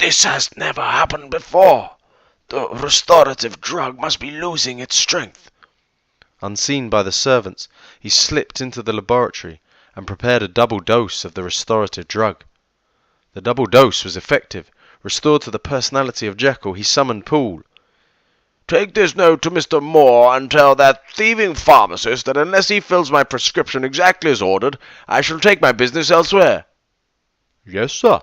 This has never happened before. The restorative drug must be losing its strength. Unseen by the servants, he slipped into the laboratory and prepared a double dose of the restorative drug. The double dose was effective. Restored to the personality of Jekyll, he summoned Poole. Take this note to Mr. Moore and tell that thieving pharmacist that unless he fills my prescription exactly as ordered, I shall take my business elsewhere. Yes, sir.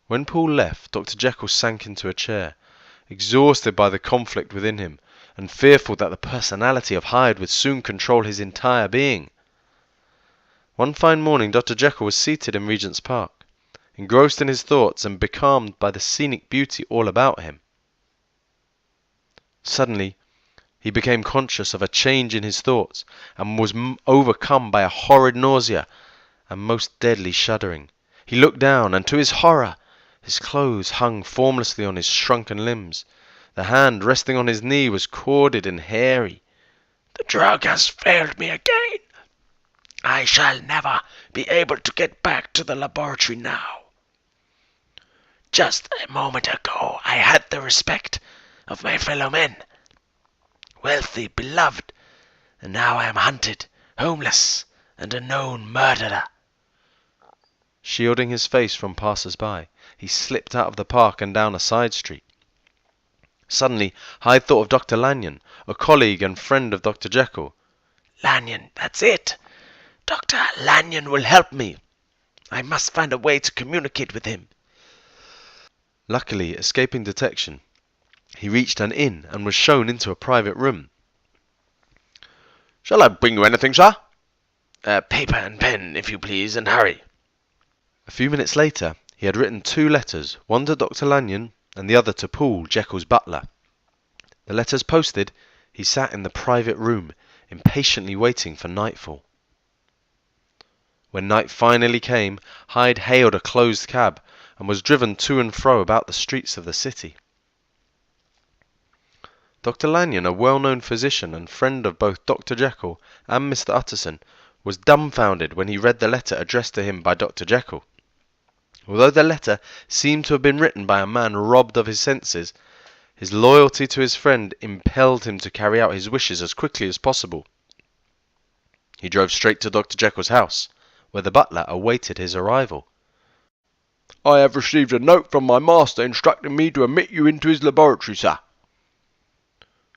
When Poole left, Dr. Jekyll sank into a chair, exhausted by the conflict within him, and fearful that the personality of Hyde would soon control his entire being. One fine morning Dr. Jekyll was seated in Regent's Park, engrossed in his thoughts and becalmed by the scenic beauty all about him. Suddenly, he became conscious of a change in his thoughts, and was overcome by a horrid nausea and most deadly shuddering. He looked down, and to his horror, his clothes hung formlessly on his shrunken limbs. The hand resting on his knee was corded and hairy. The drug has failed me again. I shall never be able to get back to the laboratory now. Just a moment ago I had the respect of my fellow men, wealthy, beloved, and now I am hunted, homeless, and a known murderer. Shielding his face from passers-by, he slipped out of the park and down a side street. Suddenly, Hyde thought of Dr. Lanyon, a colleague and friend of Dr. Jekyll. Lanyon, that's it. Dr. Lanyon will help me. I must find a way to communicate with him. Luckily, escaping detection, he reached an inn and was shown into a private room. Shall I bring you anything, sir? Paper and pen, if you please, and hurry. A few minutes later, he had written 2 letters, one to Dr. Lanyon and the other to Poole, Jekyll's butler. The letters posted, he sat in the private room, impatiently waiting for nightfall. When night finally came, Hyde hailed a closed cab and was driven to and fro about the streets of the city. Dr. Lanyon, a well-known physician and friend of both Dr. Jekyll and Mr. Utterson, was dumbfounded when he read the letter addressed to him by Dr. Jekyll. Although the letter seemed to have been written by a man robbed of his senses, his loyalty to his friend impelled him to carry out his wishes as quickly as possible. He drove straight to Dr. Jekyll's house, where the butler awaited his arrival. I have received a note from my master instructing me to admit you into his laboratory, sir.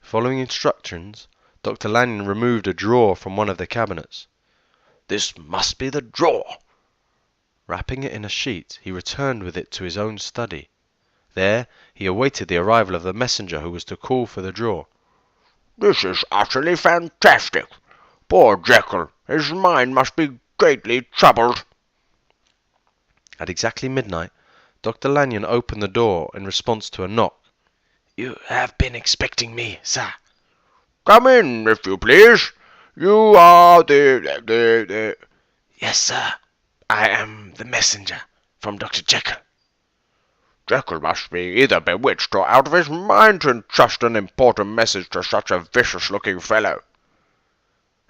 Following instructions, Dr. Lanyon removed a drawer from one of the cabinets. This must be the drawer. Wrapping it in a sheet, he returned with it to his own study. There he awaited the arrival of the messenger who was to call for the drawer. This is utterly fantastic. Poor Jekyll, his mind must be greatly troubled. At exactly midnight, Dr. Lanyon opened the door in response to a knock. You have been expecting me, sir. Come in, if you please. You are the... Yes, sir. I am the messenger from Dr. Jekyll. Jekyll must be either bewitched or out of his mind to entrust an important message to such a vicious-looking fellow.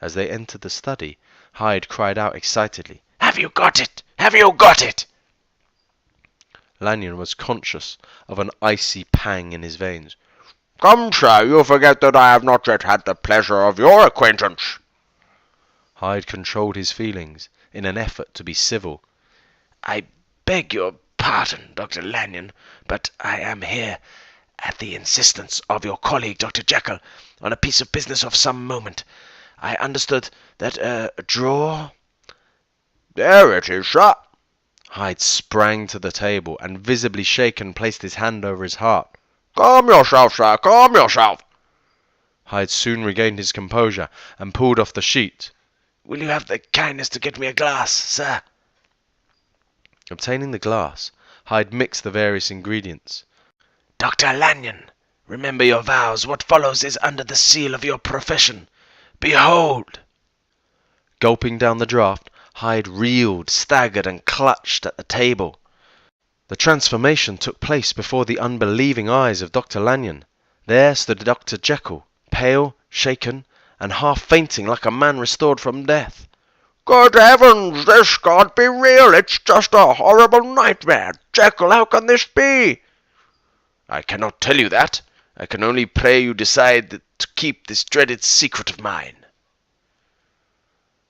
As they entered the study, Hyde cried out excitedly, Have you got it? Have you got it? Lanyon was conscious of an icy pang in his veins. Come, sir, you forget that I have not yet had the pleasure of your acquaintance. Hyde controlled his feelings in an effort to be civil. I beg your pardon, Dr. Lanyon, but I am here at the insistence of your colleague, Dr. Jekyll, on a piece of business of some moment. I understood that a drawer... There it is, sir. Hyde sprang to the table and, visibly shaken, placed his hand over his heart. Calm yourself, sir, calm yourself. Hyde soon regained his composure and pulled off the sheet. Will you have the kindness to get me a glass, sir? Obtaining the glass, Hyde mixed the various ingredients. Dr. Lanyon, remember your vows. What follows is under the seal of your profession. Behold! Gulping down the draught, Hyde reeled, staggered, and clutched at the table. The transformation took place before the unbelieving eyes of Dr. Lanyon. There stood Dr. Jekyll, pale, shaken, and half fainting like a man restored from death. Good heavens, this can't be real. It's just a horrible nightmare. Jekyll, how can this be? I cannot tell you that. I can only pray you decide to keep this dreaded secret of mine.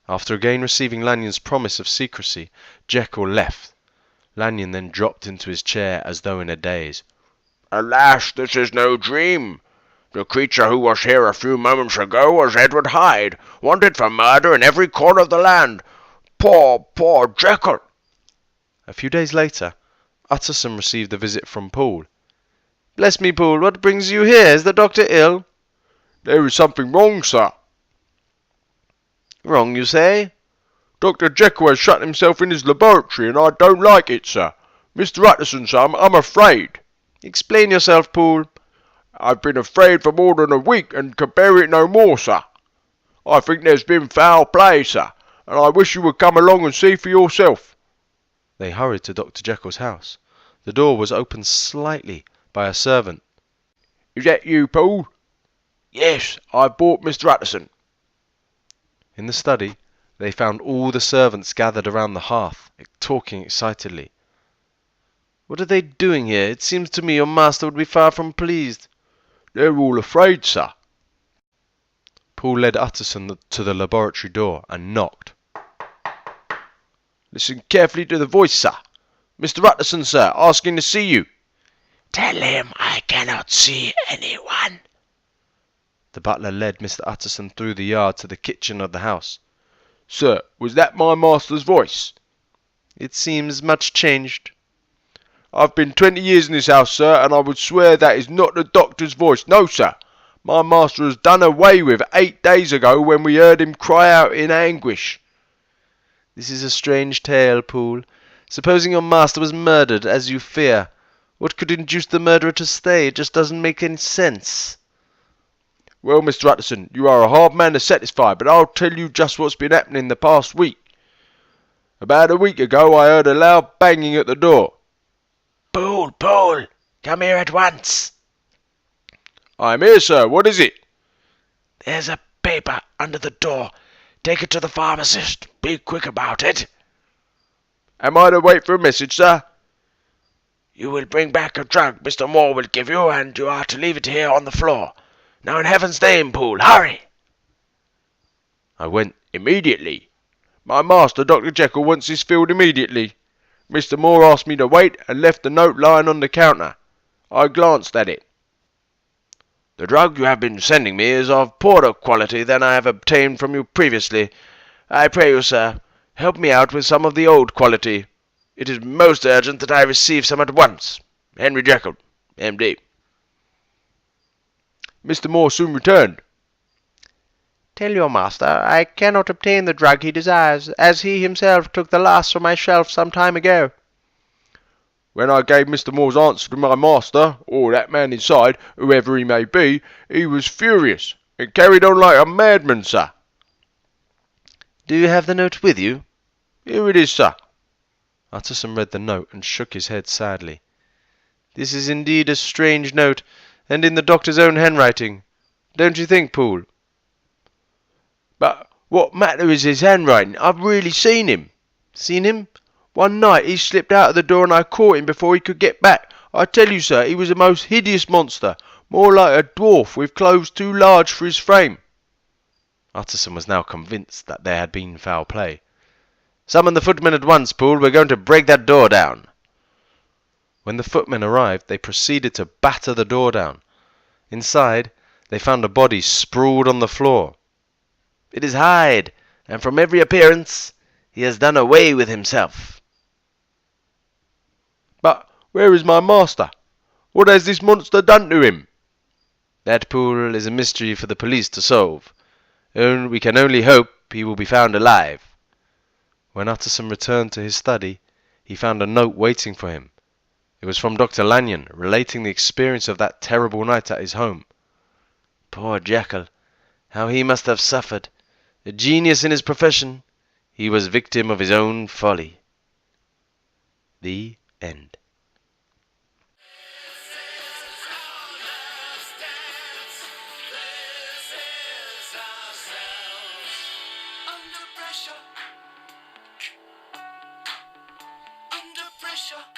After again receiving Lanyon's promise of secrecy, Jekyll left. Lanyon then dropped into his chair as though in a daze. Alas, this is no dream. The creature who was here a few moments ago was Edward Hyde, wanted for murder in every corner of the land. Poor Jekyll. A few days later, Utterson received a visit from Poole. "Bless me, Poole, what brings you here? Is the doctor ill?" There is something wrong, sir. Wrong, you say? Dr. Jekyll has shut himself in his laboratory, and I don't like it, sir. Mr. Utterson, sir, I'm afraid. Explain yourself, Poole. I've been afraid for more than a week, and can bear it no more, sir. I think there's been foul play, sir, and I wish you would come along and see for yourself. They hurried to Dr. Jekyll's house. The door was opened slightly by a servant. Is that you, Poole? Yes, I've brought Mr. Utterson. In the study, they found all the servants gathered around the hearth, talking excitedly. "What are they doing here? It seems to me your master would be far from pleased." They're all afraid, sir. Poole led Utterson to the laboratory door and knocked. Listen carefully to the voice, sir. Mr. Utterson, sir, asking to see you. Tell him I cannot see anyone. The butler led Mr. Utterson through the yard to the kitchen of the house. Sir, was that my master's voice? It seems much changed. I've been 20 years in this house, sir, and I would swear that is not the doctor's voice. No, sir. My master was done away with 8 days ago when we heard him cry out in anguish. This is a strange tale, Poole. Supposing your master was murdered, as you fear, what could induce the murderer to stay? It just doesn't make any sense. Well, Mr. Utterson, you are a hard man to satisfy, but I'll tell you just what's been happening the past week. About a week ago I heard a loud banging at the door. Poole, come here at once. I'm here, sir. What is it? There's a paper under the door. Take it to the pharmacist. Be quick about it. Am I to wait for a message, sir? You will bring back a drug Mr. Moore will give you, and you are to leave it here on the floor. Now in heaven's name, Poole, hurry! I went immediately. My master, Dr. Jekyll, wants this filled immediately. Mr. Moore asked me to wait and left the note lying on the counter. I glanced at it. The drug you have been sending me is of poorer quality than I have obtained from you previously. I pray you, sir, help me out with some of the old quality. It is most urgent that I receive some at once. Henry Jekyll, M.D. Mr. Moore soon returned. Tell your master I cannot obtain the drug he desires, as he himself took the last from my shelf some time ago. When I gave Mr. Moore's answer to my master, or that man inside, whoever he may be, he was furious, and carried on like a madman, sir. Do you have the note with you? Here it is, sir. Utterson read the note and shook his head sadly. This is indeed a strange note, and in the doctor's own handwriting. Don't you think, Poole? But what matter is his handwriting? I've really seen him. Seen him? One night he slipped out of the door and I caught him before he could get back. I tell you, sir, he was a most hideous monster, more like a dwarf with clothes too large for his frame. Utterson was now convinced that there had been foul play. Summon the footmen at once, Poole. We're going to break that door down. When the footmen arrived, they proceeded to batter the door down. Inside, they found a body sprawled on the floor. It is Hyde, and from every appearance, he has done away with himself. But where is my master? What has this monster done to him? That, Poole, is a mystery for the police to solve. We can only hope he will be found alive. When Utterson returned to his study, he found a note waiting for him. It was from Dr. Lanyon, relating the experience of that terrible night at his home. Poor Jekyll, how he must have suffered. A genius in his profession, he was victim of his own folly. The end. Under pressure. Pressure.